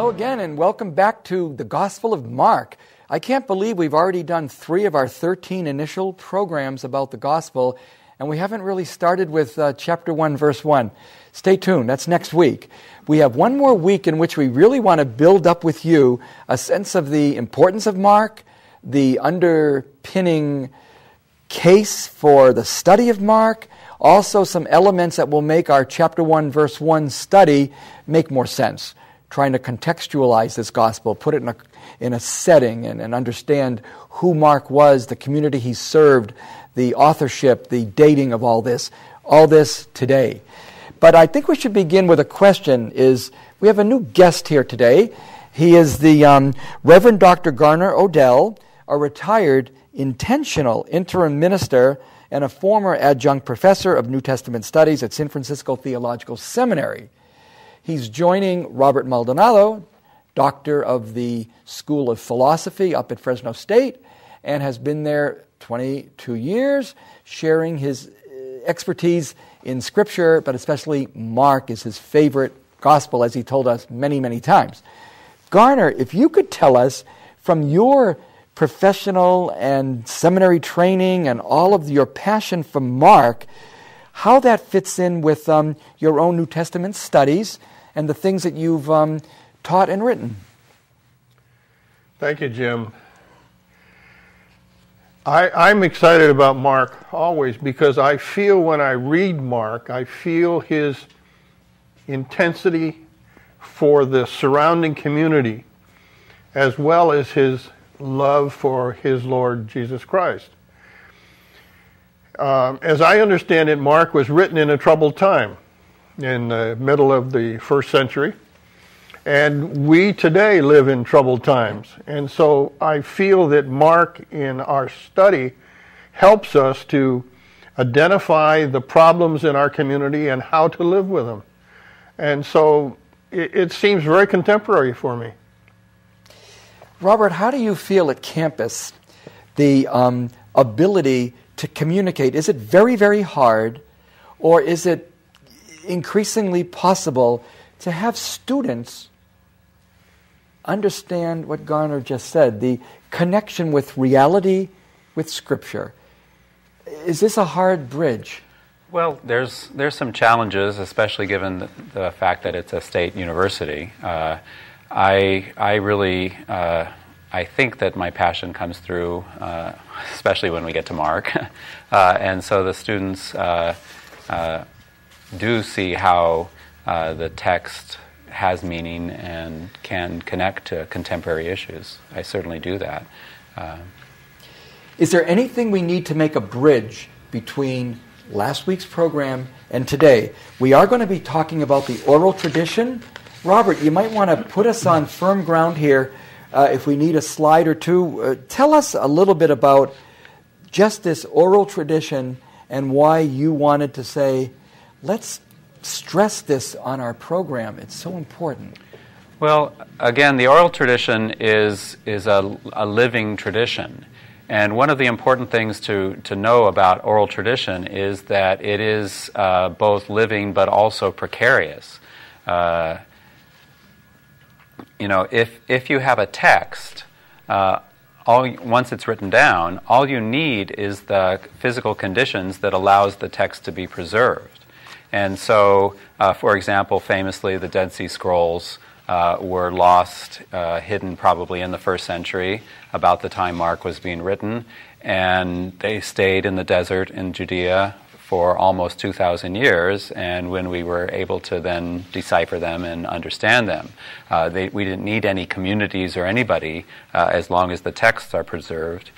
Hello again, and welcome back to the Gospel of Mark. I can't believe we've already done 3 of our 13 initial programs about the Gospel, and we haven't really started with chapter 1, verse 1. Stay tuned, that's next week. We have one more week in which we really want to build up with you a sense of the importance of Mark, the underpinning case for the study of Mark, also some elements that will make our chapter 1, verse 1 study make more sense. Trying to contextualize this gospel, put it in a setting and understand who Mark was, the community he served, the authorship, the dating of all this today. But I think we should begin with a question. We have a new guest here today. He is the Reverend Dr. Garner Odell, a retired intentional interim minister and a former adjunct professor of New Testament studies at San Francisco Theological Seminary. He's joining Robert Maldonado, doctor of the School of Philosophy up at Fresno State, and has been there 22 years, sharing his expertise in Scripture, but especially Mark is his favorite gospel, as he told us many, many times. Garner, if you could tell us from your professional and seminary training and all of your passion for Mark, how that fits in with your own New Testament studies and the things that you've taught and written. Thank you, Jim. I'm excited about Mark always because I feel when I read Mark, I feel his intensity for the surrounding community as well as his love for his Lord Jesus Christ. As I understand it, Mark was written in a troubled time in the middle of the first century, and we today live in troubled times. And so I feel that Mark in our study helps us to identify the problems in our community and how to live with them. And so it seems very contemporary for me. Robert, how do you feel at campus the ability to communicate? Is it very, very hard, or is it increasingly possible to have students understand what Garner just said, the connection with reality, with Scripture? Is this a hard bridge? Well, there's some challenges, especially given the fact that it's a state university. I really think that my passion comes through, especially when we get to Mark, and so the students do see how the text has meaning and can connect to contemporary issues. I certainly do that. Is there anything we need to make a bridge between last week's program and today? We are going to be talking about the oral tradition. Robert, you might want to put us on firm ground here if we need a slide or two. Tell us a little bit about just this oral tradition and why you wanted to say, let's stress this on our program. It's so important. Well, again, the oral tradition is a living tradition. And one of the important things to know about oral tradition is that it is both living but also precarious. If you have a text, once it's written down, all you need is the physical conditions that allows the text to be preserved. And so, for example, famously, the Dead Sea Scrolls were lost, hidden probably in the first century, about the time Mark was being written, and they stayed in the desert in Judea for almost 2,000 years, and when we were able to then decipher them and understand them, we didn't need any communities or anybody as long as the texts are preserved.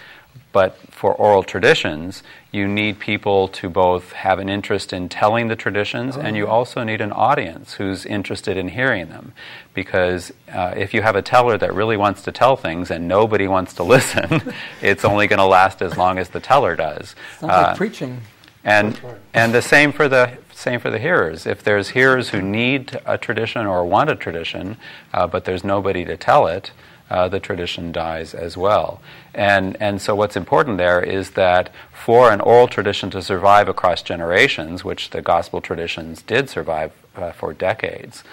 But for oral traditions, you need people to both have an interest in telling the traditions, and you also need an audience who's interested in hearing them. Because if you have a teller that really wants to tell things and nobody wants to listen, it's only going to last as long as the teller does. Sounds like preaching. And the same for the hearers. If there's hearers who need a tradition or want a tradition, but there's nobody to tell it, the tradition dies as well. And so what's important there is that for an oral tradition to survive across generations, which the gospel traditions did survive for decades,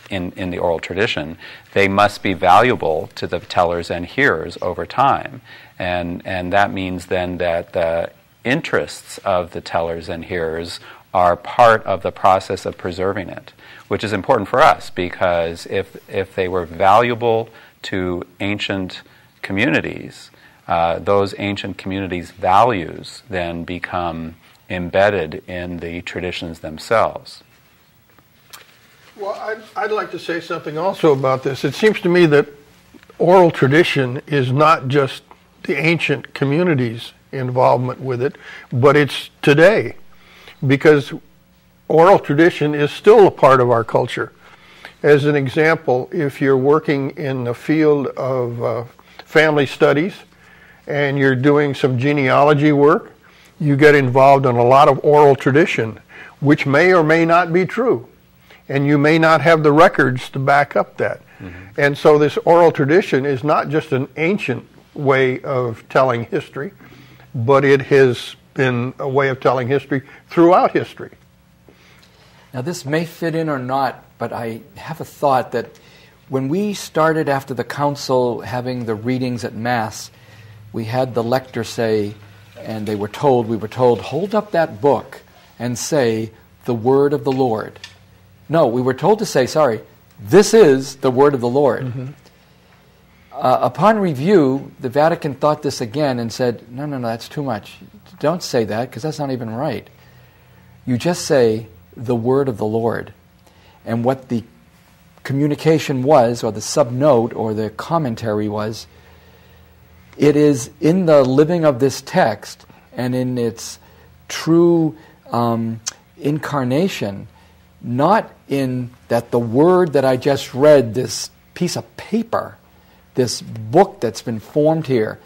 in the oral tradition, they must be valuable to the tellers and hearers over time. And that means then that the interests of the tellers and hearers are part of the process of preserving it, which is important for us, because if they were valuable to ancient communities, those ancient communities' values then become embedded in the traditions themselves. Well, I'd like to say something also about this. It seems to me that oral tradition is not just the ancient community's involvement with it, but it's today, because oral tradition is still a part of our culture. As an example, if you're working in the field of family studies and you're doing some genealogy work, you get involved in a lot of oral tradition, which may or may not be true, and you may not have the records to back up that. Mm-hmm. And so this oral tradition is not just an ancient way of telling history, but it has been a way of telling history throughout history. Now, this may fit in or not, but I have a thought that when we started after the council having the readings at Mass, we had the lector say, and we were told, hold up that book and say, the word of the Lord. No, we were told to say, this is the word of the Lord. Mm-hmm. Upon review, the Vatican thought this again and said, no, that's too much. Don't say that, because that's not even right. You just say, the word of the Lord. And what the communication was, or the subnote, or the commentary was, it is in the living of this text and in its true incarnation, not in that the word that I just read, this piece of paper, this book that's been formed here.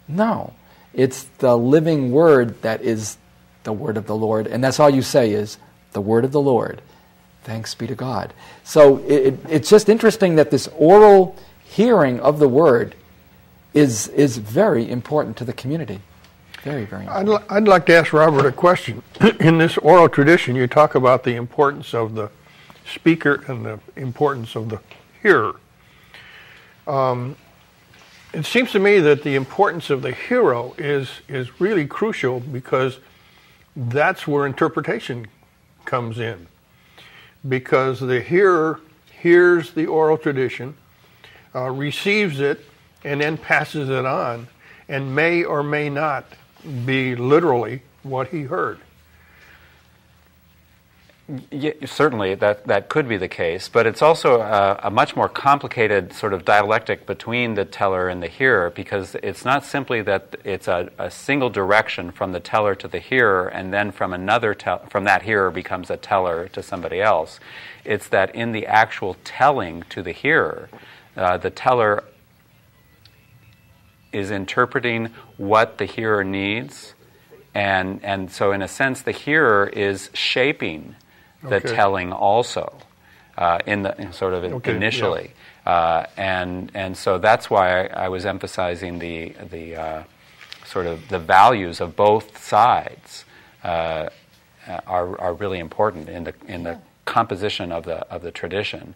No, it's the living word that is the word of the Lord, and that's all you say is, the word of the Lord. Thanks be to God. So it's just interesting that this oral hearing of the word is very important to the community. Very, very important. I'd like to ask Robert a question. In this oral tradition, you talk about the importance of the speaker and the importance of the hearer. It seems to me that the importance of the hero is really crucial, because that's where interpretation comes in. Because the hearer hears the oral tradition, receives it, and then passes it on, and may or may not be literally what he heard. Yeah, certainly, that could be the case, but it's also a much more complicated sort of dialectic between the teller and the hearer, because it's not simply that it's a single direction from the teller to the hearer, and then from from that hearer becomes a teller to somebody else. It's that in the actual telling to the hearer, the teller is interpreting what the hearer needs, and so in a sense the hearer is shaping the telling also, initially, yeah. And so that's why I was emphasizing the sort of the values of both sides are really important in the composition of the tradition.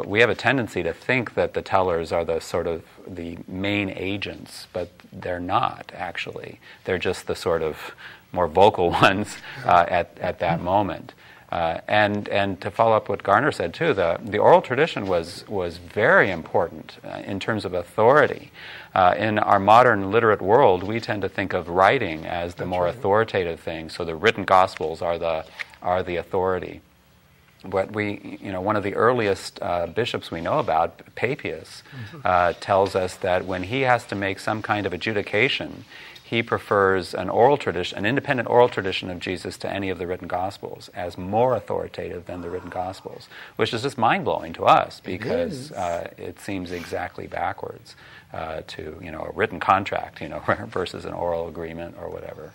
We have a tendency to think that the tellers are the sort of the main agents, but they're not actually. They're just the sort of more vocal ones at that moment. And to follow up what Garner said too, the oral tradition was very important in terms of authority. In our modern literate world, we tend to think of writing as the more authoritative thing. So the written Gospels are the authority. But one of the earliest bishops we know about, Papias, tells us that when he has to make some kind of adjudication, he prefers an oral tradition, an independent oral tradition of Jesus to any of the written Gospels as more authoritative than the written Gospels, which is just mind-blowing to us, because it seems exactly backwards to a written contract, versus an oral agreement or whatever.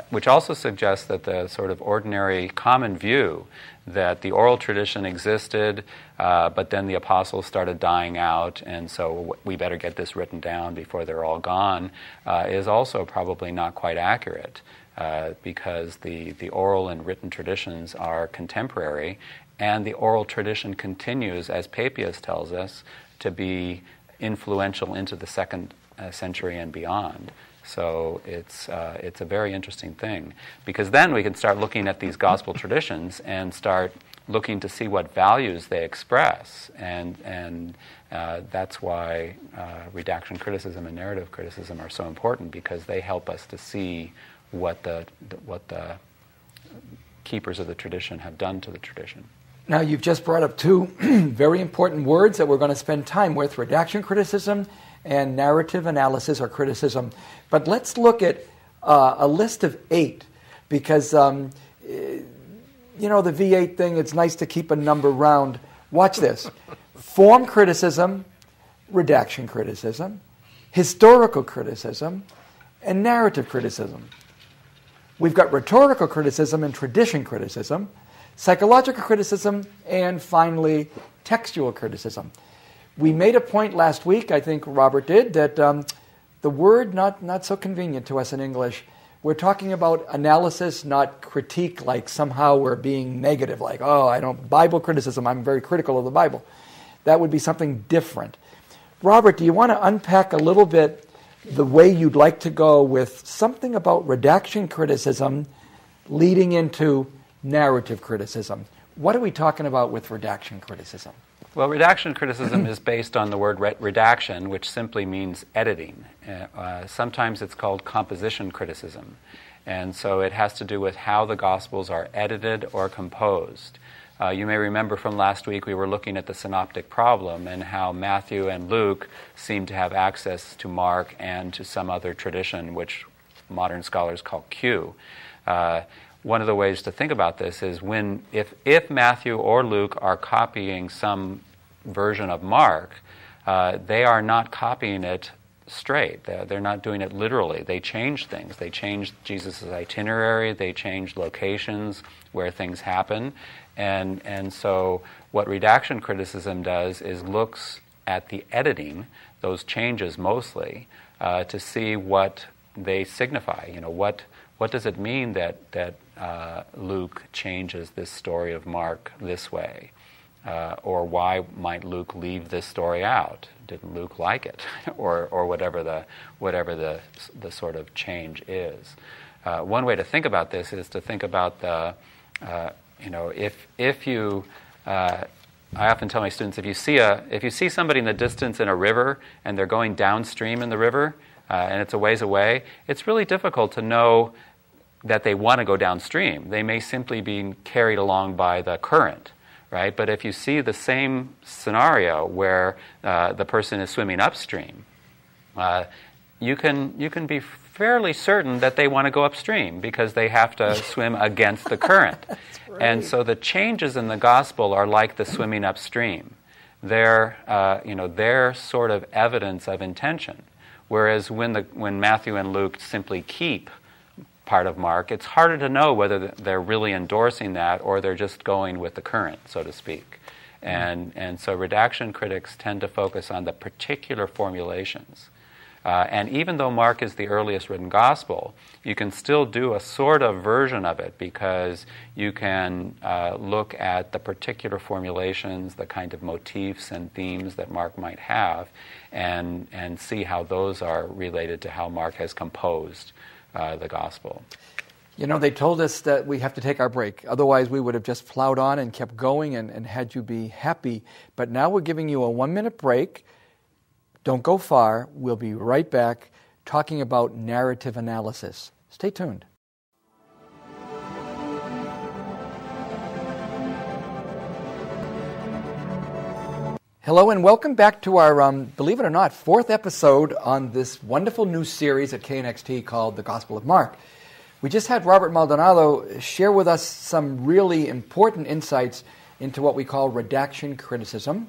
Which also suggests that the sort of ordinary common view that the oral tradition existed But then the apostles started dying out, and so we better get this written down before they're all gone, is also probably not quite accurate, because the oral and written traditions are contemporary, and the oral tradition continues, as Papias tells us, to be influential into the second century and beyond. So it's a very interesting thing, because then we can start looking at these gospel traditions and start looking to see what values they express, and that's why redaction criticism and narrative criticism are so important, because they help us to see what the keepers of the tradition have done to the tradition. Now, you've just brought up two very important words that we're going to spend time with: redaction criticism and narrative analysis or criticism. But let's look at a list of 8, because you know, the V8 thing, it's nice to keep a number round. Watch this. Form criticism, redaction criticism, historical criticism, and narrative criticism. We've got rhetorical criticism and tradition criticism, psychological criticism, and finally, textual criticism. We made a point last week, I think Robert did, that the word not so convenient to us in English. We're talking about analysis, not critique, like somehow we're being negative, like, Bible criticism, I'm very critical of the Bible. That would be something different. Robert, do you want to unpack a little bit the way you'd like to go with something about redaction criticism leading into narrative criticism? What are we talking about with redaction criticism? Well, redaction criticism is based on the word redaction, which simply means editing. Sometimes it's called composition criticism. And so it has to do with how the Gospels are edited or composed. You may remember from last week we were looking at the synoptic problem and how Matthew and Luke seem to have access to Mark and to some other tradition, which modern scholars call Q. One of the ways to think about this is if Matthew or Luke are copying some version of Mark, they are not copying it straight. They're not doing it literally. They change things. They change Jesus' itinerary. They change locations where things happen. And so what redaction criticism does is looks at the editing, those changes mostly, to see what they signify. You know, what does it mean that Luke changes this story of Mark this way? Or why might Luke leave this story out? Didn't Luke like it? or whatever the sort of change is. One way to think about this is to think about if you I often tell my students, if you see somebody in the distance in a river and they're going downstream in the river and it's a ways away, it's really difficult to know that they want to go downstream. They may simply be carried along by the current, right? But if you see the same scenario where the person is swimming upstream, you can be fairly certain that they want to go upstream because they have to swim against the current. Right. And so the changes in the gospel are like the swimming upstream. They're sort of evidence of intention. Whereas when Matthew and Luke simply keep part of Mark, it's harder to know whether they're really endorsing that or they're just going with the current, so to speak. And so redaction critics tend to focus on the particular formulations. And even though Mark is the earliest written gospel, you can still do a sort of version of it because you can look at the particular formulations, the kind of motifs and themes that Mark might have, and see how those are related to how Mark has composed the gospel. You know, they told us that we have to take our break. Otherwise, we would have just plowed on and kept going and had you be happy. But now we're giving you a 1-minute break. Don't go far. We'll be right back talking about narrative analysis. Stay tuned. Hello and welcome back to our, believe it or not, 4th episode on this wonderful new series at KNXT called The Gospel of Mark. We just had Robert Maldonado share with us some really important insights into what we call redaction criticism.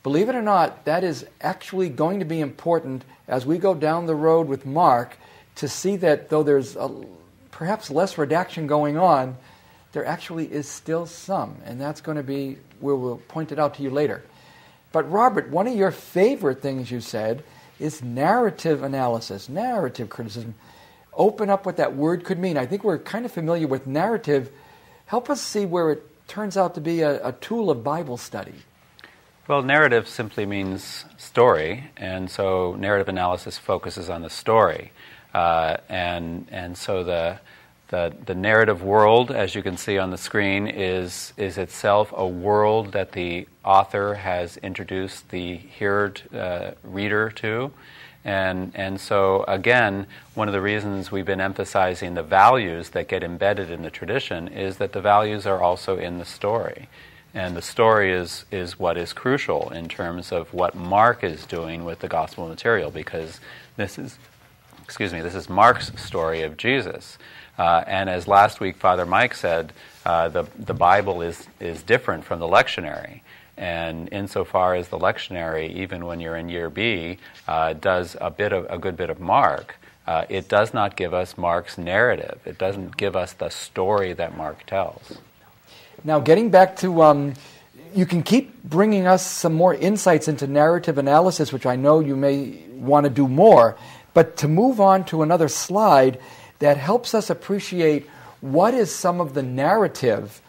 Believe it or not, that is actually going to be important as we go down the road with Mark to see that though there's perhaps less redaction going on, there actually is still some, and that's going to be where we'll point it out to you later. But Robert, one of your favorite things you said is narrative analysis, narrative criticism. Open up what that word could mean. I think we're kind of familiar with narrative. Help us see where it turns out to be a tool of Bible study. Well, narrative simply means story, and so narrative analysis focuses on the story. And so the narrative world, as you can see on the screen, is itself a world that the author has introduced the reader to. And so, again, one of the reasons we've been emphasizing the values that get embedded in the tradition is that the values are also in the story. And the story is what is crucial in terms of what Mark is doing with the gospel material, because this is Mark's story of Jesus. And as last week Father Mike said, the Bible is different from the lectionary. And insofar as the lectionary, even when you're in year B, does a good bit of Mark, it does not give us Mark's narrative. It doesn't give us the story that Mark tells. Now, getting back to, you can keep bringing us some more insights into narrative analysis, which I know you may want to do more, but to move on to another slide that helps us appreciate what is some of the narrative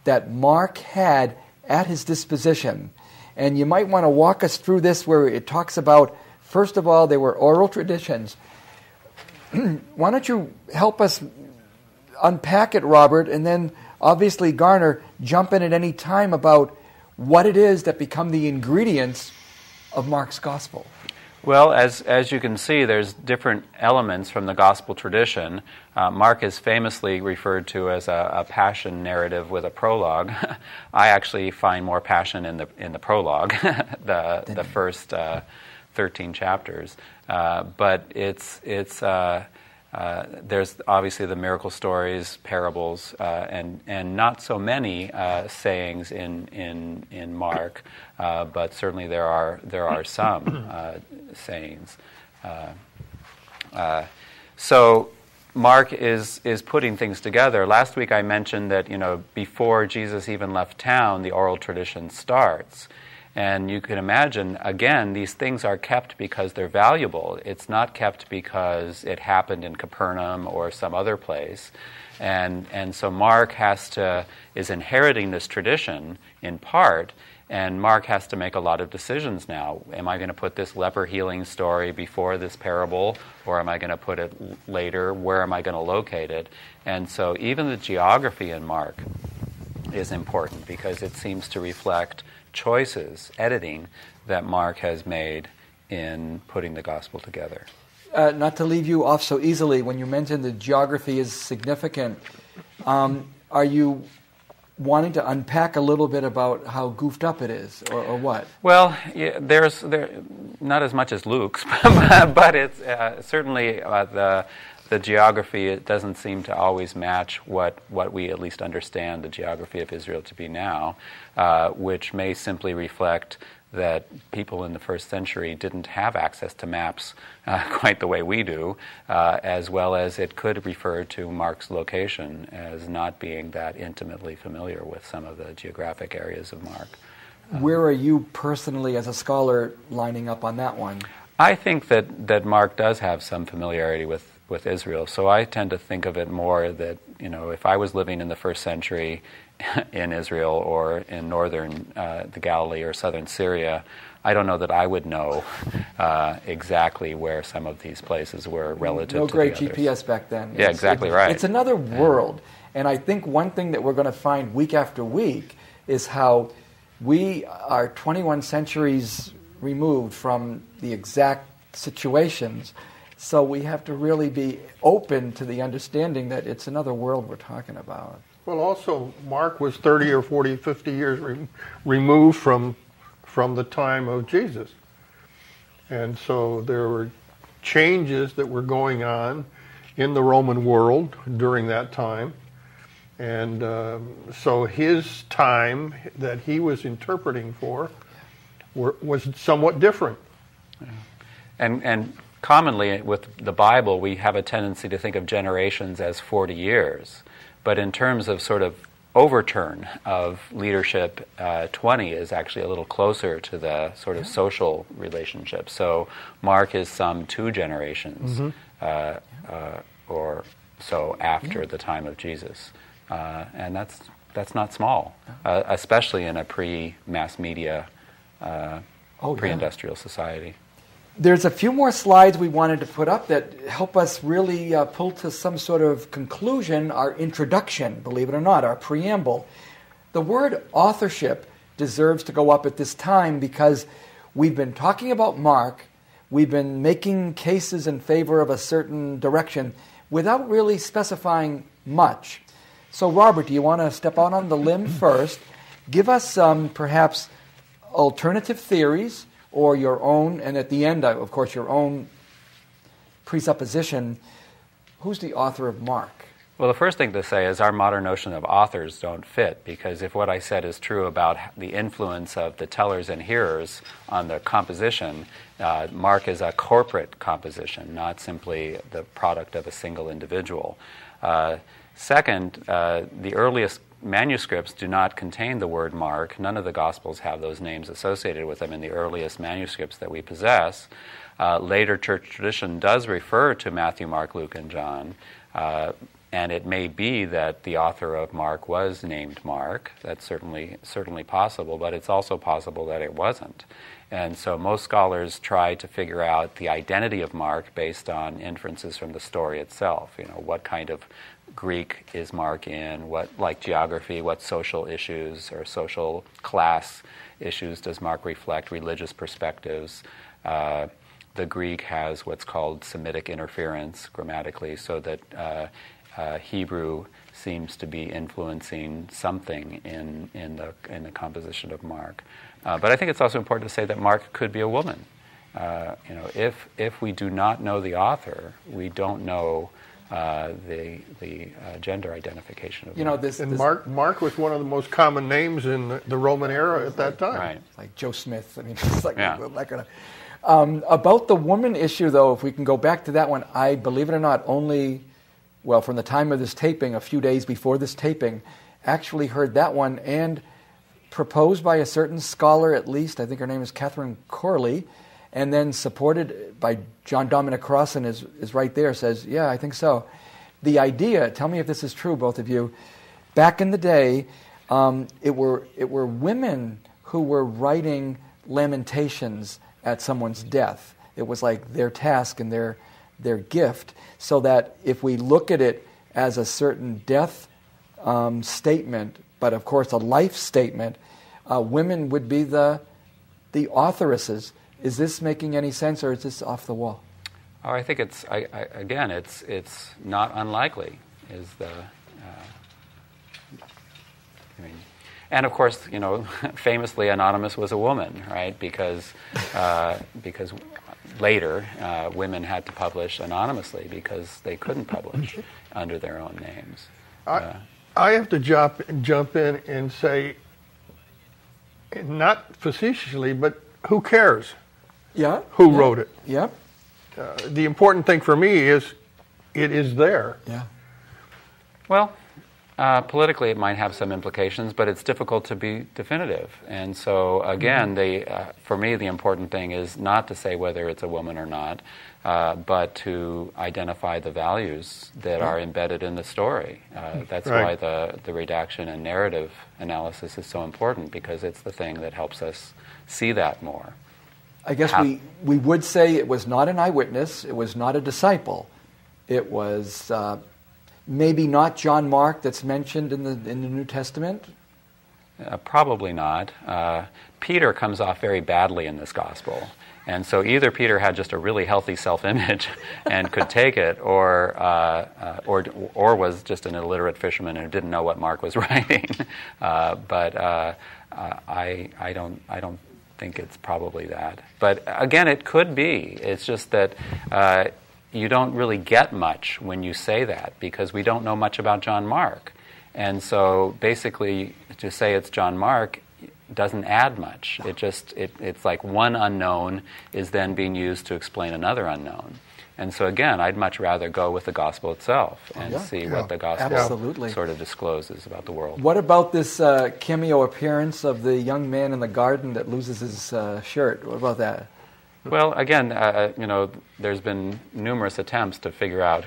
that Mark had at his disposition. And you might want to walk us through this where it talks about, first of all, there were oral traditions. Why don't you help us unpack it, Robert, and then obviously Garner, jump in at any time about what it is that become the ingredients of Mark's gospel. Well, as you can see, there's different elements from the gospel tradition. Mark is famously referred to as a passion narrative with a prologue. I actually find more passion in the prologue, the first 13 chapters. But there's obviously the miracle stories, parables, and not so many sayings in Mark, but certainly there are some sayings. So Mark is putting things together. Last week I mentioned that before Jesus even left town, the oral tradition starts. And you can imagine, again, these things are kept because they're valuable. It's not kept because it happened in Capernaum or some other place. And so Mark is inheriting this tradition in part, and Mark has to make a lot of decisions now. Am I going to put this leper healing story before this parable, or am I going to put it later? Where am I going to locate it? And so even the geography in Mark is important because it seems to reflect choices, editing, that Mark has made in putting the gospel together. Not to leave you off so easily, when you mentioned the geography is significant, are you wanting to unpack a little bit about how goofed up it is, or what? Well, yeah, there's not as much as Luke's, but it's certainly the geography. It doesn't seem to always match what we at least understand the geography of Israel to be now, which may simply reflect that people in the first century didn't have access to maps quite the way we do, as well as it could refer to Mark's location as not being that intimately familiar with some of the geographic areas of Mark. Where are you personally as a scholar lining up on that one? I think that Mark does have some familiarity with Israel, so I tend to think of it more that, if I was living in the first century in Israel or in northern the Galilee or southern Syria, I don't know that I would know exactly where some of these places were relative to the others. No great GPS back then. Yeah, exactly right. It's another world. And I think one thing that we're going to find week after week is how we are 21 centuries removed from the exact situations. So we have to really be open to the understanding that it's another world we're talking about. Well, also, Mark was 30 or 40, 50 years removed from the time of Jesus. And so there were changes that were going on in the Roman world during that time. And so his time that he was interpreting for was somewhat different. And commonly with the Bible, we have a tendency to think of generations as 40 years. But in terms of sort of overturn of leadership 20 is actually a little closer to the sort of social relationship. So Mark is some 2 generations or so after the time of Jesus. And that's not small, especially in a pre-mass media, pre-industrial society. There's a few more slides we wanted to put up that help us really pull to some sort of conclusion our introduction, believe it or not, our preamble. The word authorship deserves to go up at this time because we've been talking about Mark, we've been making cases in favor of a certain direction without really specifying much. So Robert, do you want to step out on the limb first? Give us some perhaps alternative theories or your own, and at the end, of course, your own presupposition. Who's the author of Mark? Well, the first thing to say is our modern notion of authors don't fit, because if what I said is true about the influence of the tellers and hearers on the composition, Mark is a corporate composition, not simply the product of a single individual. Second, the earliest manuscripts do not contain the word Mark. None of the Gospels have those names associated with them in the earliest manuscripts that we possess. Later church tradition does refer to Matthew, Mark, Luke, and John, and it may be that the author of Mark was named Mark. That's certainly possible, but it's also possible that it wasn't. And so most scholars try to figure out the identity of Mark based on inferences from the story itself. You know, what kind of Greek is Mark in? What, like geography, what social issues or social class issues does Mark reflect? Religious perspectives. The Greek has what's called Semitic interference grammatically, so that Hebrew seems to be influencing something in the composition of Mark. But I think it's also important to say that Mark could be a woman. If we do not know the author, we don't know the gender identification of this. And Mark was one of the most common names in the Roman era at that time. Right. Like Joe Smith. I mean, it's like that kind of. About the woman issue, though, if we can go back to that one, I believe it or not, only from the time of this taping, a few days before this taping, actually heard that one and proposed by a certain scholar, at least. I think her name is Catherine Corley. And then supported by John Dominic Crossan is right there, says, yeah, I think so. The idea, tell me if this is true, both of you, back in the day, it were women who were writing lamentations at someone's death. It was like their task and their gift, so that if we look at it as a certain death statement, but of course a life statement, women would be the authoresses. Is this making any sense, or is this off the wall? Oh, I think it's not unlikely. And of course, famously, Anonymous was a woman, right? Because later women had to publish anonymously because they couldn't publish under their own names. I have to jump in and say, not facetiously, but who cares? Yeah. Who wrote it? Yeah. The important thing for me is it is there. Yeah. Well, politically it might have some implications, but it's difficult to be definitive. And so, again, for me, the important thing is not to say whether it's a woman or not, but to identify the values that are embedded in the story. That's why the redaction and narrative analysis is so important, because it's the thing that helps us see that more. I guess we would say it was not an eyewitness, it was not a disciple. It was maybe not John Mark that's mentioned in the New Testament? Probably not. Peter comes off very badly in this gospel. And so either Peter had just a really healthy self-image and could take it, or was just an illiterate fisherman who didn't know what Mark was writing. But I don't think it's probably that. But again, it could be. It's just that you don't really get much when you say that, because we don't know much about John Mark. And so basically to say it's John Mark doesn't add much. It's like one unknown is then being used to explain another unknown. And so again, I'd much rather go with the gospel itself and see what the gospel absolutely sort of discloses about the world. What about this cameo appearance of the young man in the garden that loses his shirt? What about that? Well, again, there's been numerous attempts to figure out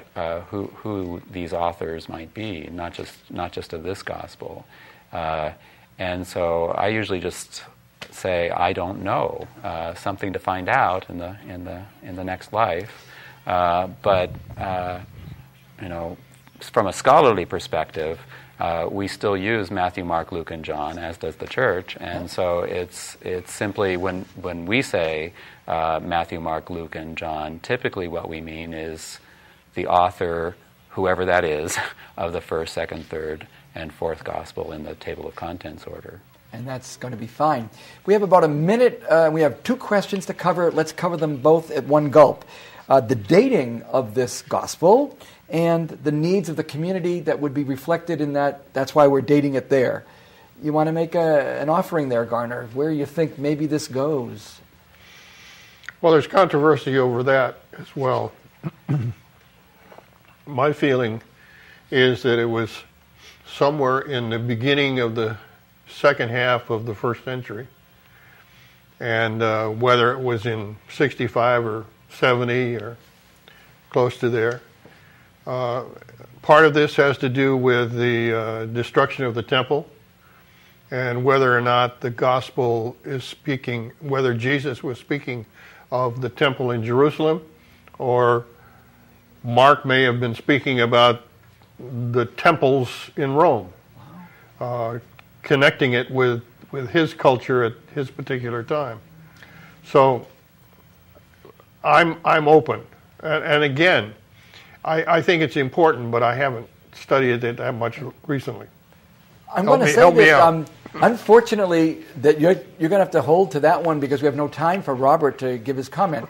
who these authors might be, not just of this gospel, and so I usually just say I don't know, something to find out in the next life. But from a scholarly perspective, we still use Matthew, Mark, Luke, and John, as does the church, and so it's simply when we say Matthew, Mark, Luke, and John, typically what we mean is the author, whoever that is, of the first, second, third, and fourth gospel in the table of contents order. And that's going to be fine. We have about a minute. We have 2 questions to cover. Let's cover them both at one gulp. The dating of this gospel and the needs of the community that would be reflected in that. That's why we're dating it there. You want to make an offering there, Garner, where you think maybe this goes? Well, there's controversy over that as well. My feeling is that it was somewhere in the beginning of the second half of the first century. And whether it was in 65 or 70 or close to there. Part of this has to do with the destruction of the temple and whether or not the gospel is speaking, whether Jesus was speaking of the temple in Jerusalem, or Mark may have been speaking about the temples in Rome, connecting it with his culture at his particular time. So I'm open. And again, I think it's important, but I haven't studied it that much recently. I'm going to say that, unfortunately, that you're going to have to hold to that one because we have no time for Robert to give his comment.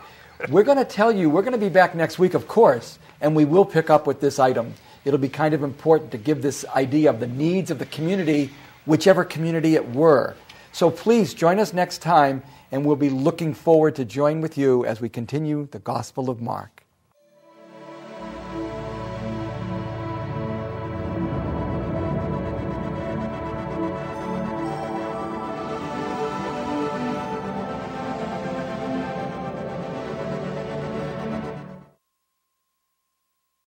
We're going to tell you, we're going to be back next week, of course, and we will pick up with this item. It'll be kind of important to give this idea of the needs of the community, whichever community it were. So please join us next time, and we'll be looking forward to join with you as we continue the Gospel of Mark.